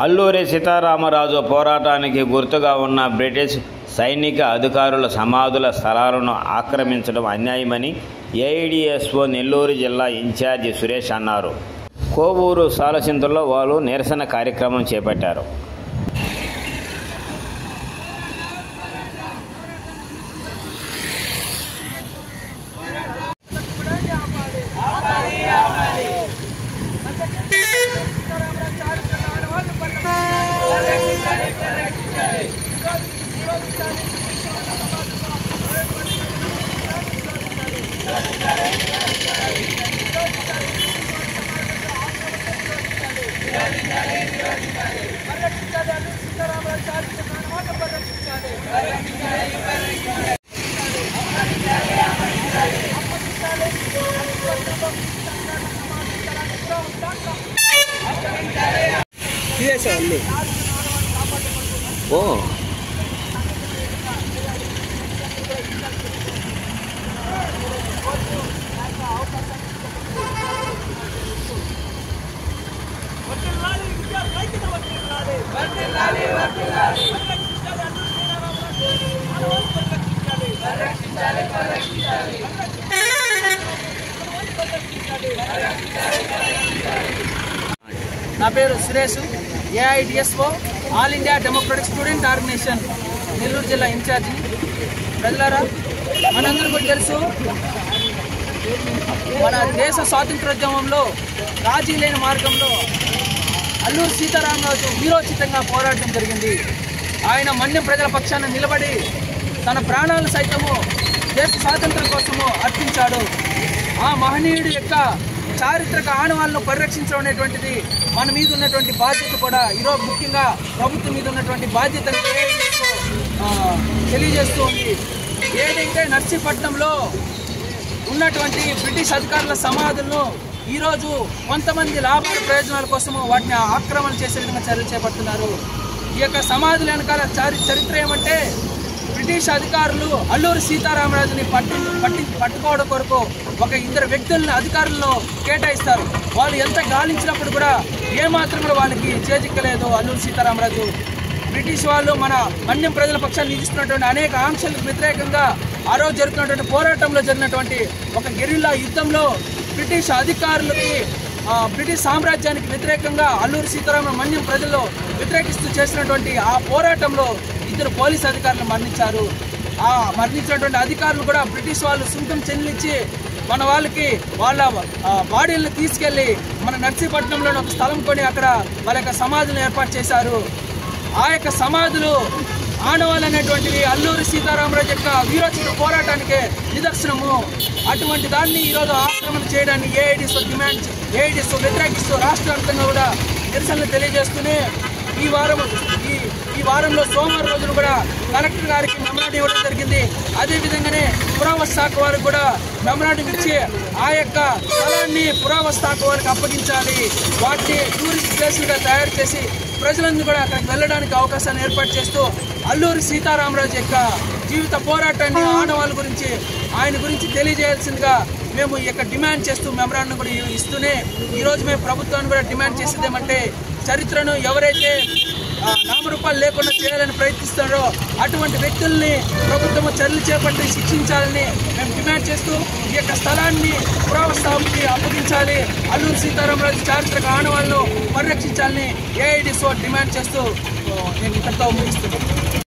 అల్లూరి సీతారామరాజు పోరాటానికి గుర్తుగా ఉన్న బ్రిటిష్ సైనిక అధికారుల సమాధుల స్థలాలను ఆక్రమించడం అన్యాయమని ఏఐడిఎస్ఓ నెల్లూరు జిల్లా ఇన్ఛార్జి సురేష్ అన్నారు. కోవూరు సాలచింతలో వాళ్ళు నిరసన కార్యక్రమం చేపట్టారు. నా పేరు Suresh, AIDSO all India democratic student organisation Nellore జిల్లా ఇన్ఛార్జి. ప్రజలారా, మనందరికీ తెలుసు, మన దేశ స్వాతంత్రోద్యమంలో రాజీ లేని మార్గంలో అల్లూరి సీతారామరాజు వీరోచితంగా పోరాటం జరిగింది. ఆయన మన్యం ప్రజల పక్షాన నిలబడి తన ప్రాణాలు సైతము దేశ స్వాతంత్రం కోసము అర్పించాడు. ఆ మహనీయుడి యొక్క చారిత్రక ఆనవాళ్ళను పరిరక్షించడం అనేటువంటిది మన మీద ఉన్నటువంటి బాధ్యత కూడా ఈరోజు ముఖ్యంగా ప్రభుత్వం మీద ఉన్నటువంటి బాధ్యతను తెలియజేస్తూ ఉంది. ఏదైతే నర్సీపట్నంలో ఉన్నటువంటి బ్రిటిష్ అధికారుల సమాధులను ఈరోజు కొంతమంది లాభాల ప్రయోజనాల కోసము వాటిని ఆక్రమణ చేసే విధంగా చర్యలు చేపడుతున్నారు. ఈ యొక్క సమాధుల వెనకాల చరిత్ర ఏమంటే, బ్రిటిష్ అధికారులు అల్లూరి సీతారామరాజుని పట్టుకోవడం కొరకు ఒక ఇద్దరు వ్యక్తులను అధికారులను కేటాయిస్తారు. వాళ్ళు ఎంత గాలించినప్పుడు కూడా ఏమాత్రం కూడా వాళ్ళకి చేజిక్కలేదు అల్లూరి సీతారామరాజు. బ్రిటిష్ వాళ్ళు మన మన్యం ప్రజల పక్షాన్ని నిలుస్తున్నటువంటి అనేక ఆంక్షలకు వ్యతిరేకంగా ఆ రోజు జరుగుతున్నటువంటి పోరాటంలో జరిగినటువంటి ఒక గెరిల్లా యుద్ధంలో బ్రిటిష్ అధికారులకి బ్రిటిష్ సామ్రాజ్యానికి వ్యతిరేకంగా అల్లూరి సీతారామరాజు మన్యం ప్రజల్లో వ్యతిరేకిస్తూ చేసినటువంటి ఆ పోరాటంలో ఇద్దరు పోలీసు అధికారులు మరణించారు. ఆ మరణించినటువంటి అధికారులు కూడా బ్రిటిష్ వాళ్ళు సుంకం చెల్లించి మన వాళ్ళకి వాళ్ళ బాడీలను తీసుకెళ్లి మన నర్సీపట్నంలోని ఒక స్థలం కొని అక్కడ వాళ్ళ యొక్క సమాధులను ఏర్పాటు చేశారు. ఆ యొక్క సమాధులు ఆనవాళ్ళు అనేటువంటివి అల్లూరి సీతారామరాజు యొక్క వీరోచిత పోరాటానికే నిదర్శనము. అటువంటి దాన్ని ఈరోజు ఆక్రమణ చేయడాన్ని ఏఐడిఎస్ఓ వ్యతిరేకిస్తూ రాష్ట్ర వ్యాప్తంగా కూడా నిరసనలు తెలియజేస్తూనే ఈ వారంలో సోమవారం రోజున కూడా కలెక్టర్ గారికి మెమరాండం ఇవ్వడం జరిగింది. అదేవిధంగానే పురావస్తు శాఖ వారికి కూడా మెమరాండం ఇచ్చి ఆ యొక్క స్థలాన్ని పురావస్తు శాఖ వారికి అప్పగించాలి. వాటిని టూరిస్ట్ ప్లేసులుగా తయారు చేసి ప్రజలందరూ కూడా అక్కడికి వెళ్ళడానికి అవకాశాన్ని ఏర్పాటు చేస్తూ అల్లూరి సీతారామరాజు యొక్క జీవిత పోరాటాన్ని ఆనవాళ్ళ గురించి ఆయన గురించి తెలియజేయాల్సిందిగా మేము ఈ యొక్క డిమాండ్ చేస్తూ మెమరాండం కూడా ఇస్తూనే ఈరోజు మేము ప్రభుత్వాన్ని కూడా డిమాండ్ చేసేది ఏమంటే, చరిత్రను ఎవరైతే నామరూపాలు లేకుండా చేయాలని ప్రయత్నిస్తారో అటువంటి వ్యక్తుల్ని ప్రభుత్వం చర్యలు చేపట్టి శిక్షించాలని మేము డిమాండ్ చేస్తూ ఈ యొక్క స్థలాన్ని పురావస్తుకి అప్పగించాలి, అల్లూరి సీతారామరాజు చారిత్రక ఆనవాళ్ళను పరిరక్షించాలని ఏఐడిఎస్ఓ డిమాండ్ చేస్తూ నేను ఇంతతో ముగిస్తున్నాను.